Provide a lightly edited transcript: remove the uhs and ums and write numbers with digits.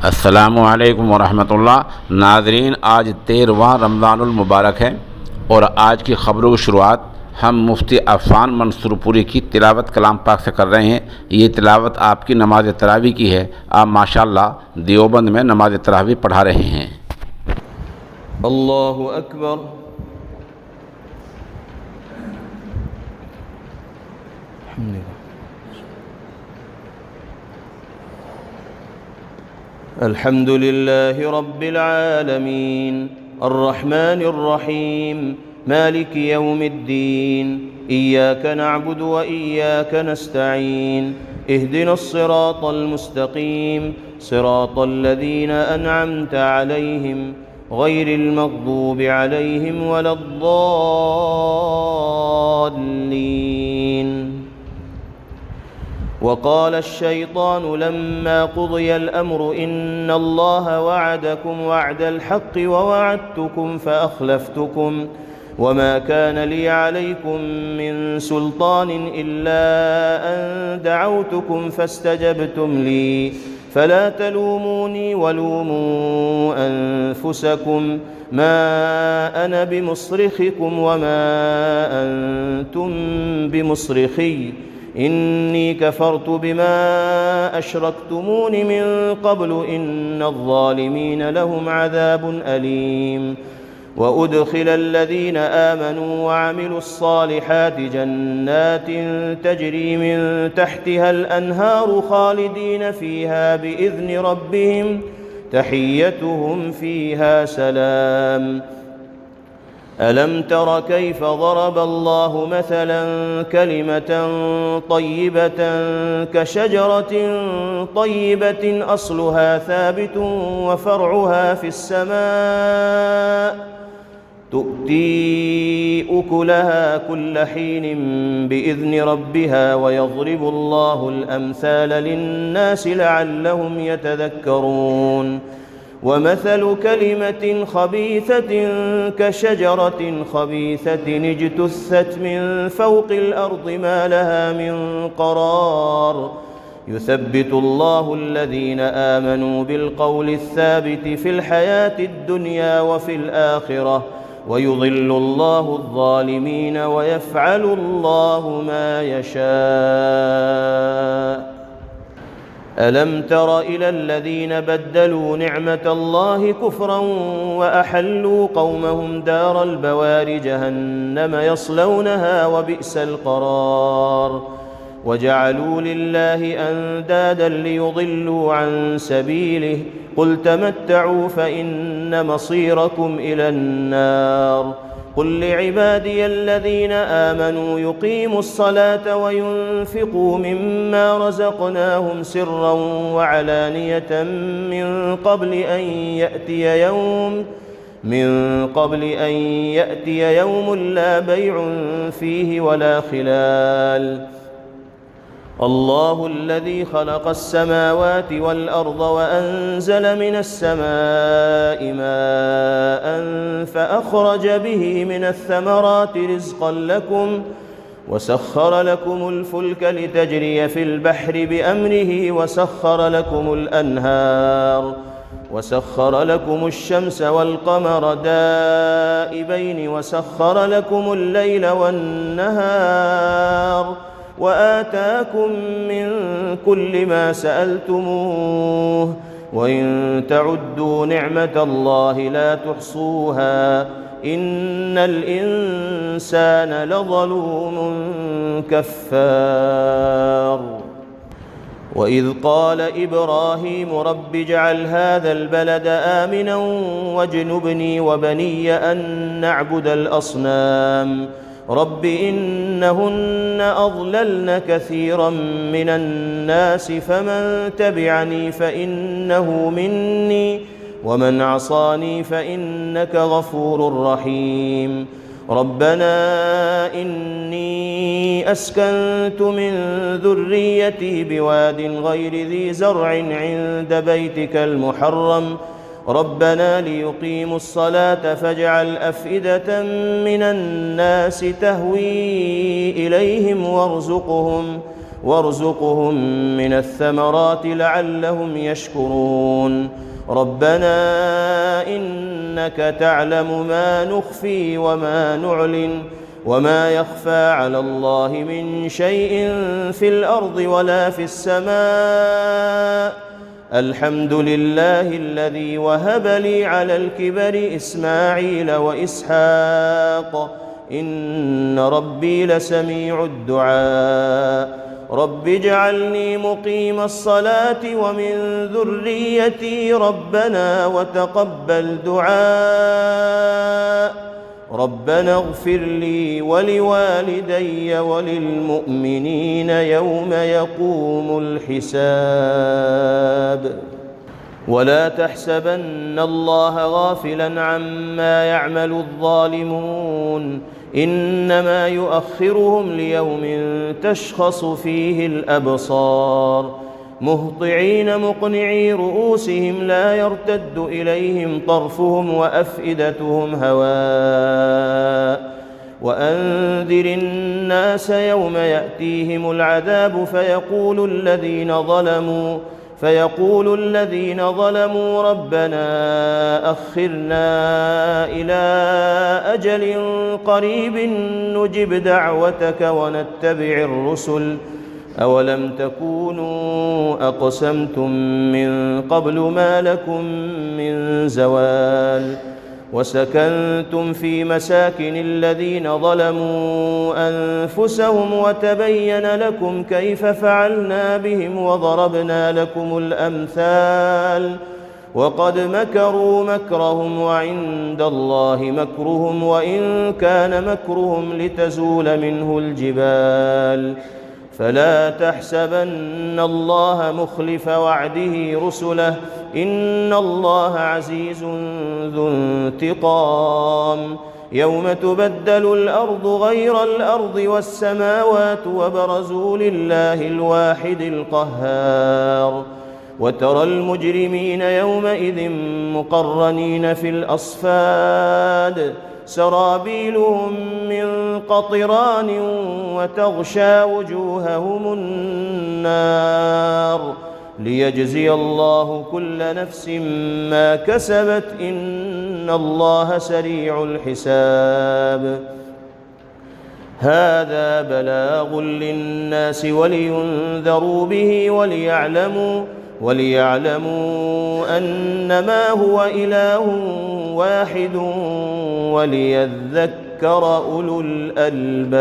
अस्सलामु अलैकुम वरहमतुल्लाह। नाज़रीन, आज 13वां रमज़ानुल मुबारक है और आज की ख़बरों की शुरुआत हम मुफ्ती अफ़ान मंसूरपुरी की तिलावत कलाम पाक से कर रहे हैं। ये तिलावत आपकी नमाज तरावी की है। आप माशाअल्लाह देवबंद में नमाज तरावी पढ़ा रहे हैं। अल्लाहु अकबर। अल्हम्दुलिल्लाहि रब्बिल आलमीन अर्रहमानिर रहीम मालिकि यौमिद्दीन इय्याक नअबुदु व इय्याक नस्तईन इहदिनस सिरातल मुस्तकीम सिरातल लज़ीना अनअमत अलैहिम गैरिल मग़दूबि अलैहिम वलद्दाल्लीन। वक़ाल अश्शैतानु लम्मा क़ुदिय अल-अम्रु इन्ना अल्लाहा वअदकुम वअदल हक़्क़ि व वअदतुकुम फ़अख़लफ़्तुकुम वमा कान ली अलैकुम मिन सुल्तानिन इल्ला अन दअवतुकुम फ़स्तजबतुम ली फ़ला तलूमूनी वलूमू अन्फुसकुम मा अना बिमुस्रिख़िकुम वमा अंतुम बिमुस्रिख़ी इन्नी कफ़रतु बिमा अशरक्तुमूनि मिन क़ब्लु इन्नज़्ज़ालिमीन लहुम अज़ाबुन अलीम। वउद्खिल अल्लज़ीन आमनू वअमिलुस्सालिहाति जन्नातिन तजरी मिन तहतिहल अन्हारु ख़ालिदीन फ़ीहा बिइज़्नि रब्बिहिम तहिय्यतुहुम फ़ीहा सलाम। अलम तर कैफ़ ज़रब अल्लाहु मसलन कलिमतन तय्यबतन कशजरतिन तय्यबतिन अस्लुहा साबितुन व फ़र्उहा फ़िस्समा तुअ्ती उकुलहा कुल्ल हीनिन बिइज़्नि रब्बिहा व यज़रिबु अल्लाहुल अम्साल लिन्नासि लअल्लहुम यतज़क्करून। वमثل كلمة خبيثة كشجرة خبيثة اجتثت من فوق الأرض ما لها من قرار يثبت الله الذين آمنوا بالقول الثابت في الحياة الدنيا وفي الآخرة ويضل الله الظالمين ويفعل الله ما يشاء. ألم تر إلى الذين بدلوا نعمة الله كفرا وأحلوا قومهم دار البوار جهنم يصلونها وبئس القرار وجعلوا لله أندادا ليضلوا عن سبيله قل تمتعوا فإن مصيركم إلى النار. قل لعبادي الذين آمنوا يقيموا الصلاة وينفقوا مما رزقناهم سرا وعلانية من قبل أن يأتي يوم لا بيع فيه ولا خلال. الله الذي خلق السماوات والأرض وأنزل من السماء ماء فأخرج به من الثمرات رزقا لكم وسخر لكم الفلك لتجري في البحر بأمره وسخر لكم الأنهار وسخر لكم الشمس والقمر دائبين وسخر لكم الليل والنهار وآتاكم من كل ما سألتموه وإن تعدوا نعمة الله لا تحصوها إن الإنسان لظلوم كفار. وإذ قال إبراهيم رب اجعل هذا البلد آمنا واجنبني وبني أن نعبد الأصنام رب إنهن أضللن كثيرا من الناس فمن تبعني فإنه مني ومن عصاني فإنك غفور رحيم. ربنا إني أسكنت من ذريتي بواد غير ذي زرع عند بيتك المحرم ربنا ليقيموا الصلاة فاجعل أفئدة من الناس تهوي إليهم وارزقهم من الثمرات لعلهم يشكرون ربنا إنك تعلم ما نخفي وما نعلن وما يخفى على الله من شيء في الأرض ولا في السماء الحمد لله الذي وهب لي على الكبر إسماعيل وإسحاق إن ربي لسميع الدعاء رب اجعلني مقيم الصلاة ومن ذريتي ربنا وتقبل دعاء ربنا اغفر لي ولوالدي وللمؤمنين يوم يقوم الحساب ولا تحسبن الله غافلا عما يعمل الظالمون إنما يؤخرهم ليوم تشخص فيه الأبصار مهطعين مقنعي رؤوسهم لا يرتد إليهم طرفهم وأفئدتهم هواء وأنذر الناس يوم يأتيهم العذاب فيقول الذين ظلموا ربنا أخرنا إلى أجل قريب نجب دعوتك ونتبع الرسل أولم تكونوا أقسمتم من قبل ما لكم من زوال وسكنتم في مساكن الذين ظلموا أنفسهم وتبين لكم كيف فعلنا بهم وضربنا لكم الأمثال وقد مكروا مكرهم وعند الله مكرهم وإن كان مكرهم لتزول منه الجبال فلا تحسبن الله مخلف وعده رسله إن الله عزيز ذو انتقام يوم تبدل الأرض غير الأرض والسماوات وبرزوا لله الواحد القهار وترى المجرمين يومئذ مقرنين في الأصفاد سرابيلهم من قطران وتغشى وجوههم النار ليجزي الله كل نفس ما كسبت إن الله سريع الحساب هذا بلاغ للناس ولينذروا به وليعلموا أنما هو إله واحد وليذكر أولو الألباب.